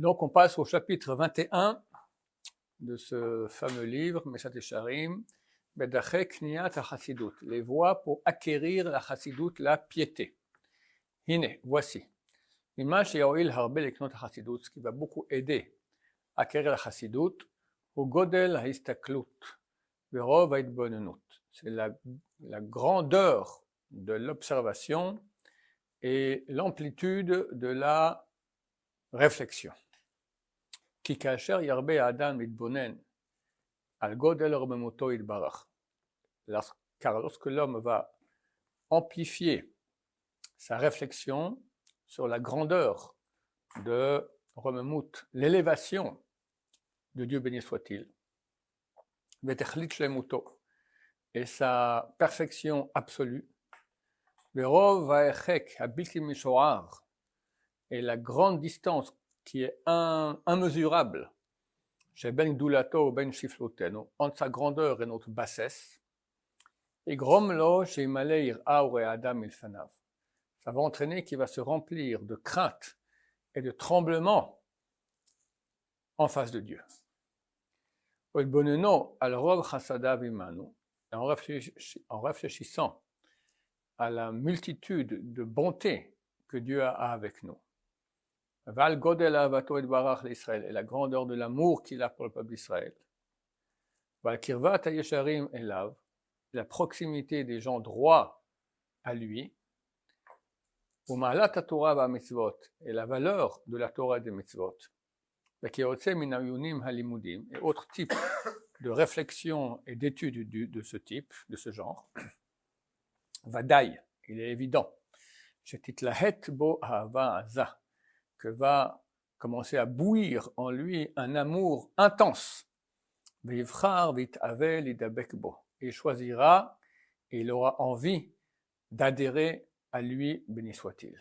Donc on passe au chapitre 21 de ce fameux livre, Meshat Yesharim, Bedache Kniyat HaChassidut, les voies pour acquérir la Chassidut, la piété. Hine, voici. L'image Yaoil Harbe Leknot HaChassidut, ce qui va beaucoup aider à acquérir la Chassidut, au Godel HaIstaklut, Verov HaItbonenut. C'est la grandeur de l'observation et l'amplitude de la réflexion. Ki kasher yarbe adam itbonen al godel romemoto itbarach. Car lorsque l'homme va amplifier sa réflexion sur la grandeur de Romemut, l'élévation de Dieu béni soit-il, vetechlit shlemuto, et sa perfection absolue, verov vaechek habilti mishoar, et la grande distance qui est immesurable chez Ben Gdoulato Ben Shifloteno, entre sa grandeur et notre bassesse, et Gromlo chez Maleir Aure Adam Ilfanav. Ça va entraîner qu'il va se remplir de crainte et de tremblement en face de Dieu. En réfléchissant à la multitude de bontés que Dieu a avec nous, Val Godel Avato et Barach l'Israël, et la grandeur de l'amour qu'il a pour le peuple d'Israël. Val Kirvat Yesharim Elav, la proximité des gens droits à lui. Umalat Torah va mitzvot, et la valeur de la Torah et des mitzvot. Vakirotse minayunim halimudim, et autres types de réflexion et d'études de ce type, de ce genre. Vadaï, il est évident. Shetitlahet bo ahava azah, que va commencer à bouillir en lui un amour intense. Il choisira et il aura envie d'adhérer à lui, béni soit-il.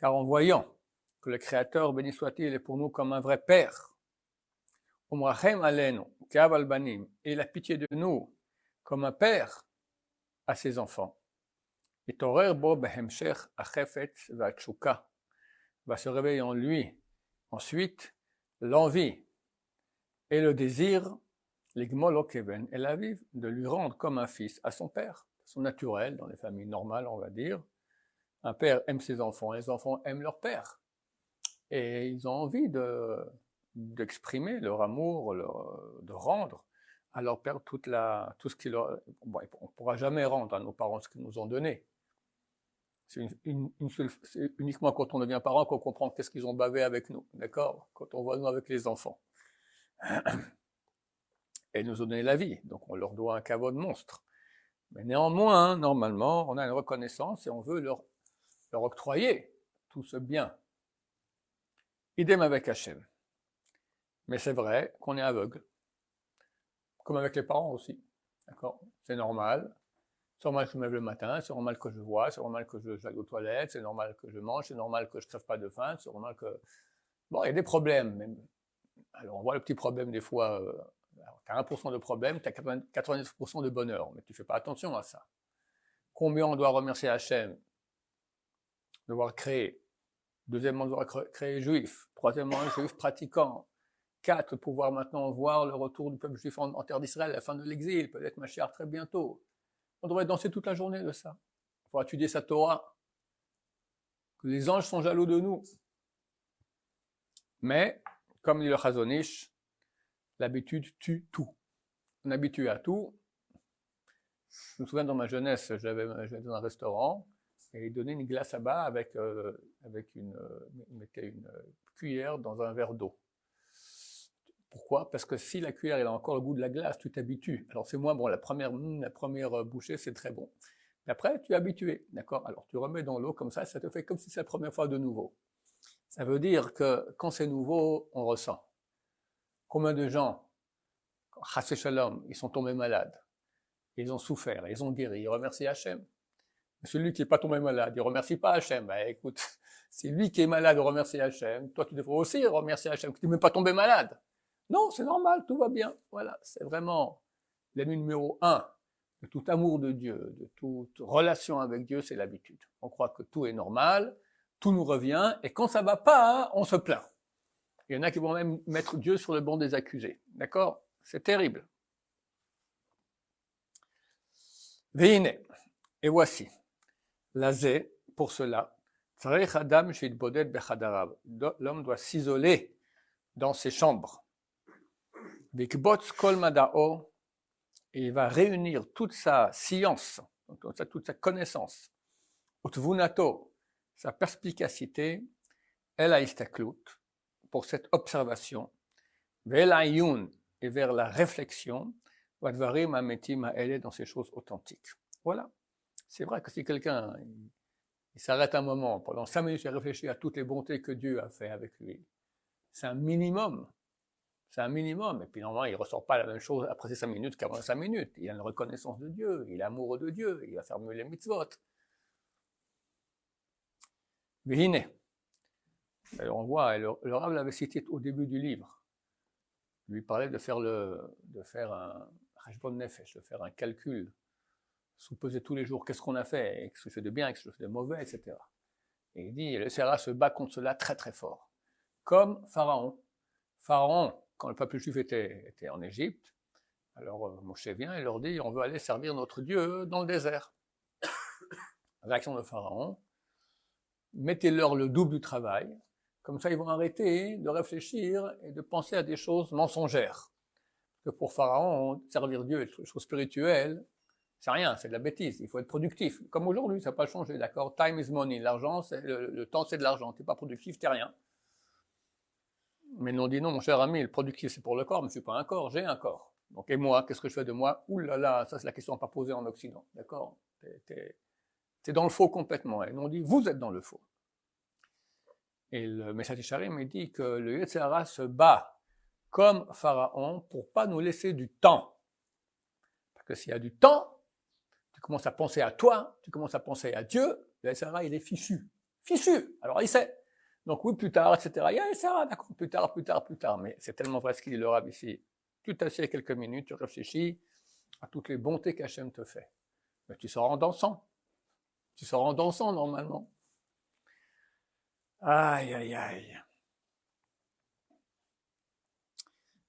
Car en voyant que le Créateur, béni soit-il, est pour nous comme un vrai Père, et la pitié de nous comme un Père à ses enfants, va se réveiller en lui ensuite l'envie et le désir, et la vive, de lui rendre comme un fils à son père. C'est naturel dans les familles normales, on va dire. Un père aime ses enfants, les enfants aiment leur père. Et ils ont envie d'exprimer leur amour, de rendre à leur père tout ce qu'ils leur... Bon, on ne pourra jamais rendre à nos parents ce qu'ils nous ont donné. C'est uniquement quand on devient parent qu'on comprend qu'est-ce qu'ils ont bavé avec nous, d'accord? Quand on voit nous avec les enfants. Et ils nous ont donné la vie, donc on leur doit un caveau de monstre. Mais néanmoins, normalement, on a une reconnaissance et on veut leur octroyer tout ce bien. Idem avec Hachem. Mais c'est vrai qu'on est aveugle, comme avec les parents aussi, d'accord? C'est normal. C'est normal que je me lève le matin, c'est normal que je vois, c'est normal que j'aille aux toilettes, c'est normal que je mange, c'est normal que je ne crève pas de faim, c'est normal que... Bon, il y a des problèmes, même. Alors, on voit le petit problème des fois, tu as 1% de problème, tu as 99% de bonheur, mais tu ne fais pas attention à ça. Combien on doit remercier Hachem de l'avoir créé? Deuxièmement, de l'avoir créé juif. Troisièmement, un juif pratiquant. 4, pouvoir maintenant voir le retour du peuple juif en terre d'Israël, la fin de l'exil, peut-être Mashiach très bientôt. On devrait danser toute la journée de ça. Il faut étudier sa Torah. Que les anges sont jaloux de nous. Mais, comme dit le Chazon Ish, l'habitude tue tout. On est habitué à tout. Je me souviens dans ma jeunesse, j'avais dans un restaurant et il donnait une glace à bas il mettait une cuillère dans un verre d'eau. Pourquoi? Parce que si la cuillère elle a encore le goût de la glace, tu t'habitues. Alors c'est moins bon, la première bouchée c'est très bon. Mais après tu es habitué, d'accord? Alors tu remets dans l'eau comme ça te fait comme si c'est la première fois de nouveau. Ça veut dire que quand c'est nouveau, on ressent. Combien de gens, Chassé Shalom, ils sont tombés malades, ils ont souffert, ils ont guéri, ils remercient Hachem. Mais celui qui n'est pas tombé malade, il ne remercie pas Hachem. Ben, écoute, c'est lui qui est malade, remercie Hachem. Toi tu devrais aussi remercier Hachem, tu n'es même pas tombé malade. Non, c'est normal, tout va bien. Voilà, c'est vraiment l'ennemi numéro 1 de tout amour de Dieu, de toute relation avec Dieu, c'est l'habitude. On croit que tout est normal, tout nous revient, et quand ça va pas, on se plaint. Il y en a qui vont même mettre Dieu sur le banc des accusés. D'accord? C'est terrible. Veine, et voici, lazé, pour cela, l'homme doit s'isoler dans ses chambres. Vikbots kol madao, et il va réunir toute sa science, toute sa connaissance, utvunato, sa perspicacité, el haistaklut, pour cette observation, vel ayun, et vers la réflexion, vadvarim ametim ha'ele, dans ces choses authentiques. Voilà. C'est vrai que si quelqu'un il s'arrête un moment, pendant 5 minutes, il réfléchit à toutes les bontés que Dieu a fait avec lui, c'est un minimum. C'est un minimum. Et puis normalement, il ne ressort pas la même chose après ces 5 minutes qu'avant 5 minutes. Il a une reconnaissance de Dieu, il est amoureux de Dieu, il va faire mieux les mitzvot. Vihine. On voit, le Rav l'avait cité au début du livre. Il lui parlait de faire un cheshbon nefesh, de faire un calcul, sous-peser tous les jours qu'est-ce qu'on a fait, qu'est-ce que je fais de bien, qu'est-ce que je fais de mauvais, etc. Et il dit, le Sera se bat contre cela très très fort. Comme Pharaon. Pharaon, quand le peuple juif était en Égypte, alors Moshe vient et leur dit, on veut aller servir notre Dieu dans le désert. Réaction de Pharaon, mettez-leur le double du travail, comme ça ils vont arrêter de réfléchir et de penser à des choses mensongères. Parce que pour Pharaon, servir Dieu est une chose spirituelle, c'est rien, c'est de la bêtise, il faut être productif. Comme aujourd'hui, ça n'a pas changé, d'accord? Time is money, l'argent, le temps c'est de l'argent, tu n'es pas productif, tu n'es rien. Mais nous on dit non, mon cher ami, le productif c'est pour le corps, mais je ne suis pas un corps, j'ai un corps. Donc, et moi, qu'est-ce que je fais de moi? Ouh là là, ça c'est la question à pas poser en Occident, d'accord? T'es dans le faux complètement. Et nous on dit, vous êtes dans le faux. Et le Message Charim, il dit que le Yetzer Hara se bat comme Pharaon pour pas nous laisser du temps. Parce que s'il y a du temps, tu commences à penser à toi, tu commences à penser à Dieu, le Yetzer Hara il est fichu. Fichu! Alors il sait. Donc oui, plus tard, etc. Il y a ça, d'accord, plus tard. Mais c'est tellement vrai ce qu'il dit le Rav ici. Tu t'assieds quelques minutes, tu réfléchis à toutes les bontés qu'Hachem te fait. Mais tu sors en dansant. Tu sors en dansant normalement. Aïe, aïe, aïe.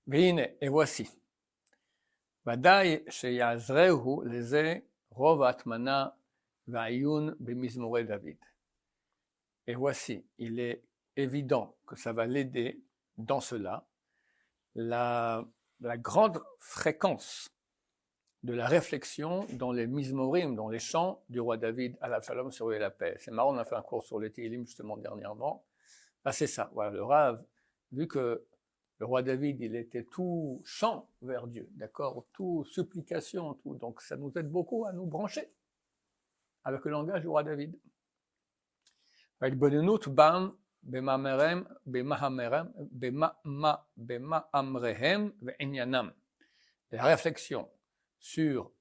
Vine, et voici. Vadaï sheyazrehu leze rov atmana va'ayun b'mizmorei David. Et voici, il est évident que ça va l'aider dans cela, la grande fréquence de la réflexion dans les mizmorim, dans les chants du roi David à l'Avshalom sur la paix. C'est marrant, on a fait un cours sur les Tehillim justement dernièrement. Ah, c'est ça, voilà, le Rav, vu que le roi David, il était tout chant vers Dieu, d'accord, tout supplication, tout, donc ça nous aide beaucoup à nous brancher avec le langage du roi David. Bam במאמריהם ועניינם. La réflexion sur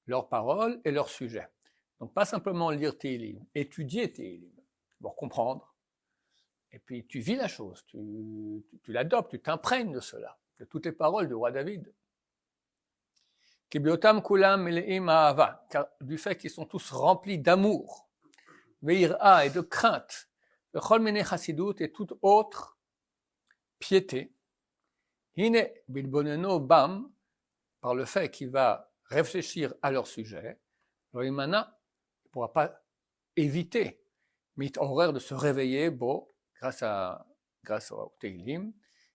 leurs paroles et leurs sujets. Donc pas simplement lire Tehillim, étudier Tehillim, pour comprendre, et puis tu vis la chose, tu l'adoptes, tu t'imprègnes de cela, de toutes les paroles du roi David. Kibiotam kulam meleim ahava, car du fait qu'ils sont tous remplis d'amour, ve'ira et de crainte, et toute autre piété. Hine bilboneno bam, par le fait qu'il va réfléchir à leur sujet, Loïmana ne pourra pas éviter, mit horaire de se réveiller, beau, grâce au Tehillim,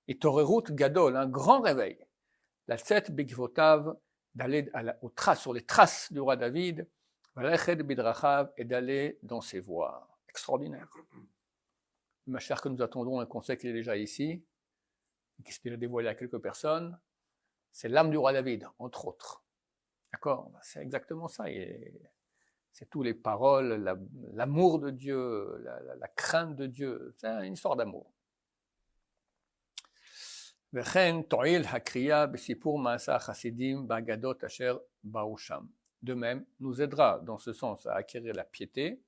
et Torerut Gadol, un grand réveil, la tête bigvotav, d'aller sur les traces du roi David, et d'aller dans ses voies. Extraordinaire. Ma chère, que nous attendons, un conseil qui est déjà ici, qui se dévoilé à quelques personnes, c'est l'âme du roi David, entre autres. D'accord? C'est exactement ça. C'est tous les paroles, l'amour de Dieu, la crainte de Dieu. C'est une histoire d'amour. De même, nous aidera dans ce sens à acquérir la piété,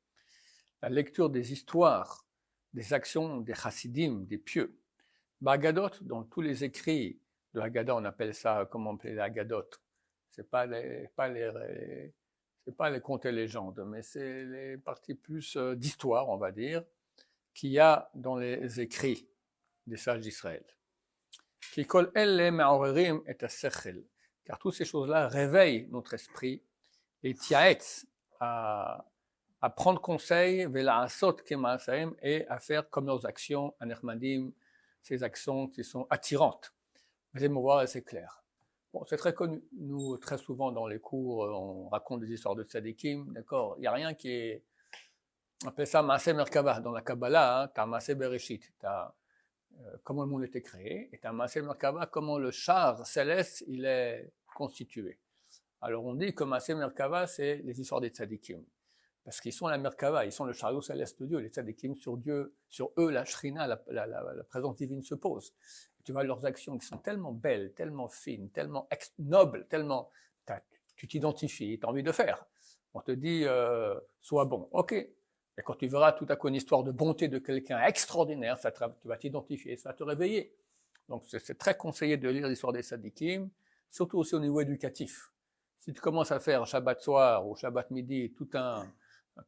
la lecture des histoires, des actions des chassidim, des pieux. Bagadot, dans tous les écrits de Haggadah, on appelle ça, comment on appelle la Haggadot? c'est pas les contes et légendes, mais c'est les parties plus d'histoire, on va dire, qu'il y a dans les écrits des sages d'Israël. Qui kol elle ma'orerim et sechel, car toutes ces choses-là réveillent notre esprit et tiaetz à prendre conseil et à faire comme leurs actions, anermadim, ces actions qui sont attirantes. Vous allez me voir, c'est clair. Bon, c'est très connu. Nous, très souvent dans les cours, on raconte des histoires de tzadikim, d'accord. Il n'y a rien qui est, on appelle ça Maaseh Merkava. Dans la Kabbalah, tu as Maaseh Bereshit, tu as comment le monde était créé, et tu as Maaseh Merkava, comment le char céleste il est constitué. Alors on dit que Maaseh Merkava, c'est les histoires des tzadikim. Parce qu'ils sont la Merkava, ils sont le chariot céleste de Dieu, les tzadikim sur Dieu, sur eux la shrina, la présence divine se pose. Et tu vois leurs actions qui sont tellement belles, tellement fines, tellement nobles, tellement tu t'identifies, tu as envie de faire. On te dit sois bon, ok. Et quand tu verras tout à coup une histoire de bonté de quelqu'un extraordinaire, tu vas t'identifier, ça va te réveiller. Donc c'est très conseillé de lire l'histoire des tzadikim, surtout aussi au niveau éducatif. Si tu commences à faire Shabbat soir ou Shabbat midi tout un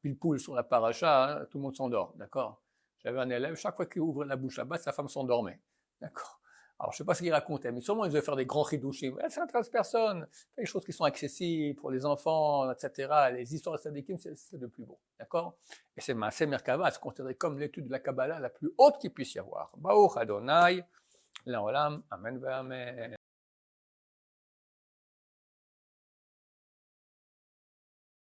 pile-poule sur la paracha, hein, tout le monde s'endort, d'accord. J'avais un élève, chaque fois qu'il ouvrait la bouche Shabbat, sa femme s'endormait, d'accord. Alors je ne sais pas ce qu'il racontait, mais sûrement il devait faire des grands chidushim. Ça n'intéresse personne, des choses qui sont accessibles pour les enfants, etc. Les histoires de tzadikim, c'est le plus beau, d'accord. Et c'est Maaseh Merkava, c'est considéré comme l'étude de la Kabbalah la plus haute qu'il puisse y avoir. Baruch Adonai, L'Olam, Amen, Amen.